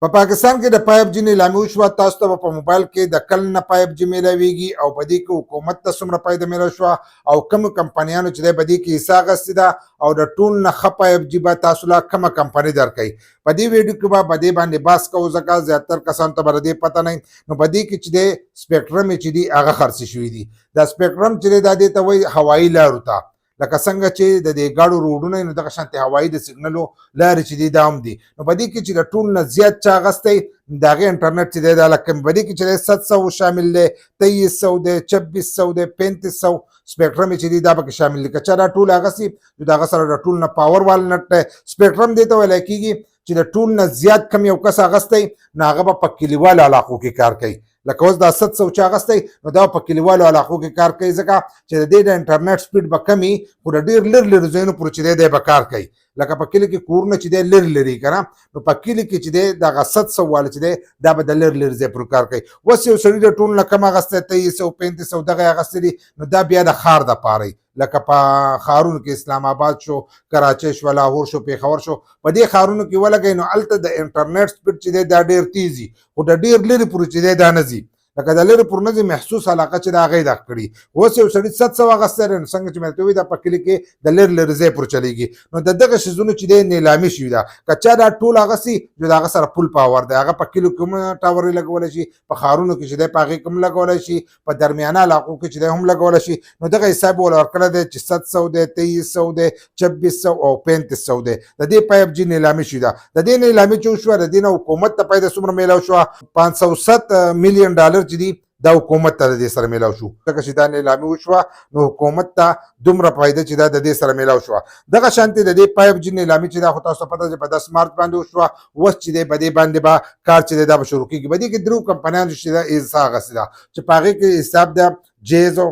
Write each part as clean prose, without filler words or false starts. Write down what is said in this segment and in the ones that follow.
په پاکستان کې د 5G نیلامي وشوه. تاسو ته په موبایل کې د کل نه 5G میلاویږي او په دې کې حکومت ته څومره فایده میلاو شوه او کومو کمپنیانو چې دی په دې کې حصه اخیستې ده او د ټول نه ښه 5G به تاسو له کومه کمپنۍ درکوي. په دې ویډیو کې به په دې باندې بحث کوو ځکه زیاتر کسانو ته به د دې پته نه وي. نو په دې کې چې دی سپیکټرم یې چې دي هغه خرڅ شوي دي. دا سپیکټرم چې دی دا دې ته وایي هوایي لارو ته، لکه څنګه چې د دې ګاډو روډونه نو دغه شانتې هوایي د سیګنلو لارې چې دي دا هم دي. نو په دې کې چې د ټول نه زیات چا اخیستی د هغې انټرنیټ چې دی دا لکه په دې کې چې دی 700 شامل دی، 2300 دی، 2600 دی، 3500 سپیکټرم چې دی دا پکې شامل دي. که چا دا ټول اخیستي نو د هغه سره د ټول نه پاور وال نټ دی. سپیکټرم دې ته ویلی کېږي چې د ټول نه زیات کم یو کس اخیستی نو هغه به په کلیوالو علاقو کې کار کوي. لکه اوس دا 700 چې اخیستی نو دا په کلیوالو علاقو کې کار کوي ځکه چې د دې د انټرنیټ سپیډ به کم وي خو د ډېر لرې لرې ځایونو پورې چې دی به کار کوي. لکه په کلي کې کورونه چې دی لرې لرې که نه، نو په کلي کې چې دی دغه 700 والا چې دی دا به د لرې لرې ځای پورې کار کوي. اوس یو سړي د ټول نه کم اخیستی 2300 3500 دغه یې اخیستي دي نو دا بیا د ښار دپاره لکه په ښارونو کې اسلام آباد شو، کراچۍ شو، لاهور شو، پېښور شو، په دې ښارونو کې ولګوئ نو هلته د انټرنیټ سپیډ چې دی دا ډېر تیز وي خو د ډېر لرې پورې چې دی دا نه ځي. لکه د لرې پورې نه ځي محسوس علاقه چې د هغه یې دغه کړي. اوس یو سړي 700 اخیستی دی نو څنګه چې مې درته وویل دا په کلي کې د لرې لرې ځای پورې چلیږي. نو د دغه څیزونو چې دی نیلامي شوي ده. که چا دا ټول اخیستي نو د هغه سره فل پاور دی، هغه په کلیو کې هم ټاور لګولی شي، په ښارونو کې چې دی په هغې کې هم لګولی شي، په درمیانه علاقو کې چې دی هم لګولی شي. نو دغه حساب یې ورله ورکړی دی چې 700 دی، 2300 دی، 2600 او 3500 دی. د دې 5G نیلامي شوې ده. د دې نیلامي چې وشوه د دې نه حکومت ته پیدا څومره میلاو شوه؟ 507 میلیون ډالر چې دي دا حکومت ته د دې سره میلاو شو. ځکه چې دا نیلامي وشوه نو حکومت ته دومره فایده چې دا د دې سره میلاو شوه. دغه شانتې د دې 5G نیلامي چې دا خو تاسو ته پته چې په 10 مارچ باندې وشوه. اوس چې دی په دې باندې به کار چې دی دا به شروع کېږي. په دې کې درو کمپنیانو چې دا حصه اخیستې ده چې په هغې کې حساب ده جیزو،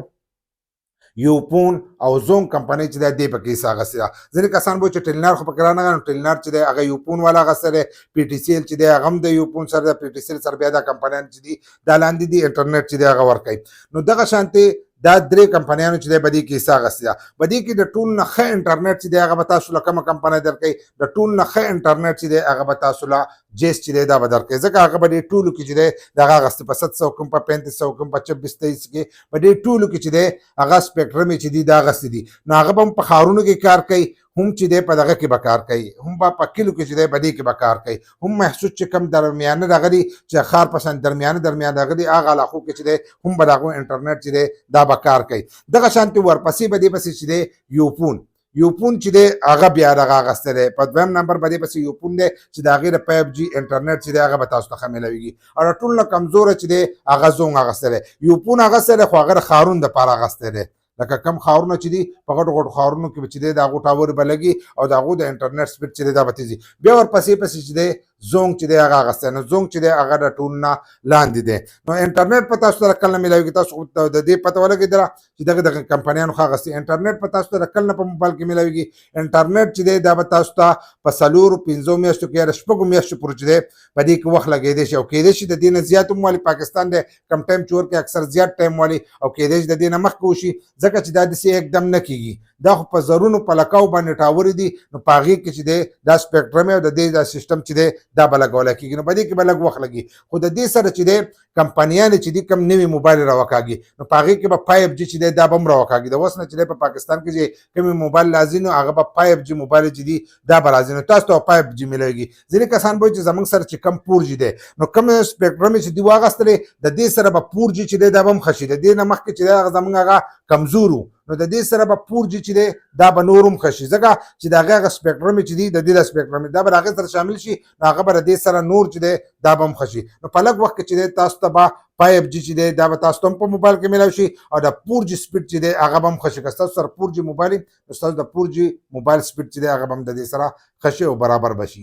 یوپون او زوم کمپنۍ چې دی پکې حصه اخیستې ده. ځینې کسان به چې ټیلنار خو پکې رانغی نو ټیلنار چې دی هغه یوپون والا اخیستی دی، پی ټي سی ایل چې دی هغه هم د یوپون سره ده، پی ټي سی ایل سره بیا دا کمپنیان چې دي دا لاندې دي انټرنیټ چې دی هغه ورکوي. نو دغه شانتې دا درې کمپنیانو چې دی په دې کې حصه اخیستې ده. په دې کې د ټول نه ښه انټرنیټ چې دی هغه به تاسو له کومه کمپنۍ درکوي؟ د ټول نه ښه انټرنیټ چې دی هغه به تاسو له جیس چې دی دا به درکوي ځکه هغه په دې ټولو کې چې دی دغه اخیستې په 700 کوم په 3500 کوم په 26-23 کې په دې ټولو کې چې دی هغه سپیکټرم یې چې دي دا اخیستې دي. نو هغه به هم په ښارونو کې کار کوي، هم چې دی په دغه کې به کار کوي، هم به په کلیو کې چې دی په دې کې به کار کوي، هم محسوس چې کم درمیانه دغه دي چې ښار په شان درمیانه دغه دي هغه علاقو کې چې دی هم به د هغو انټرنیټ چې دی دا به کار کوي. دغه شانتې ورپسې به دې پسې چې دی یوپون چې دی هغه بیا دغه اخیستی دی. په دویم نمبر په دې پسې یوپون دی چې د هغې د 5G انټرنیټ چې دی هغه به تاسو ته ښه میلاویږي. او د ټول نه کمزوره چې دی هغه زونګ اخیستی دی. یوپون اخیستی دی خو هغه د ښارونو دپاره اخیستی دی. لکه کم ښارونه چې دي په غټو ښارونو کې چې دی د هغو ټاور به لګي او د هغو د انټرنیټ سپیډ چې دی دا به تیز وي. بیا ورپسې چې دی زونګ چې دی هغه اخیستی. نو زونګ چې دی هغه د ټول نه لاندې دی. نو انټرنیټ په تاسو سره کله نه میلاویږي. تاسو د دې پته ولګېدله چې دغه کمپنیانو ښه اخیستي. انټرنیټ په تاسو سره کله نه په موبایل کې میلاویږي. انټرنیټ چې دی دا به تاسو ته په 4-5 میاشتو کې یا د 6 میاشتو پورې چې دی په دې کې وخت لګېدی شي او کېدی شي د دې نه زیات هم والي. پاکستان دی کم ټایم چې ورکوي اکثر زیات ټایم والي او کېدی شي د دې نه مخکې وشي ځکه چې دا داسې یکدم نه کېږي. دا خو په زرونو په لکاو باندې ټاورې دي نو په هغې کې چې دی دا سپیکټرم او د دې دا سیسټم چې دی دا به لګولی کېږي. نو په دې کې به لږ وخت لګي خو د دې سره چې دی کمپنیانې چې دي کم نوي موبایل راوکاږي نو په هغې کې به 5G چې دی دا به هم راوکاږي. د اوس نه چې دی په پاکستان کې چې کومې موبایل راځي نو هغه به 5G موبایل چې دي دا به راځي. نو تاسو ته 5G میلاویږي. ځینې کسان به وایي چې زموږ سره چې کم 4G دی نو کوم سپیکټرم چې دي واخیستلی د دې سره به 4G چې دی دا به هم ښه شي. د دې نه مخکې چې دی هغه زموږ هغه کمزور و نو د دې سره به 4G چې دی دا به نور هم ښه شي ځکه چې د هغې هغه سپیکټرم چې دي د دې د سپیکټرم دا به د هغې سره شامل شي نو هغه به د دې سره نور چې دی دا به هم ښه شي. نو په لږ وخت کې چې دی تاسو ته به 5G چې دی دا به تاسو ته هم په موبایل کې میلاو شي او د 4G سپیډ چې دی هغه به هم ښه شي. که ستاسو سره 4G موبایل نو ستاسو د 4G موبایل سپیډ چې دی هغه به هم د دې سره ښه شي او برابر به شي.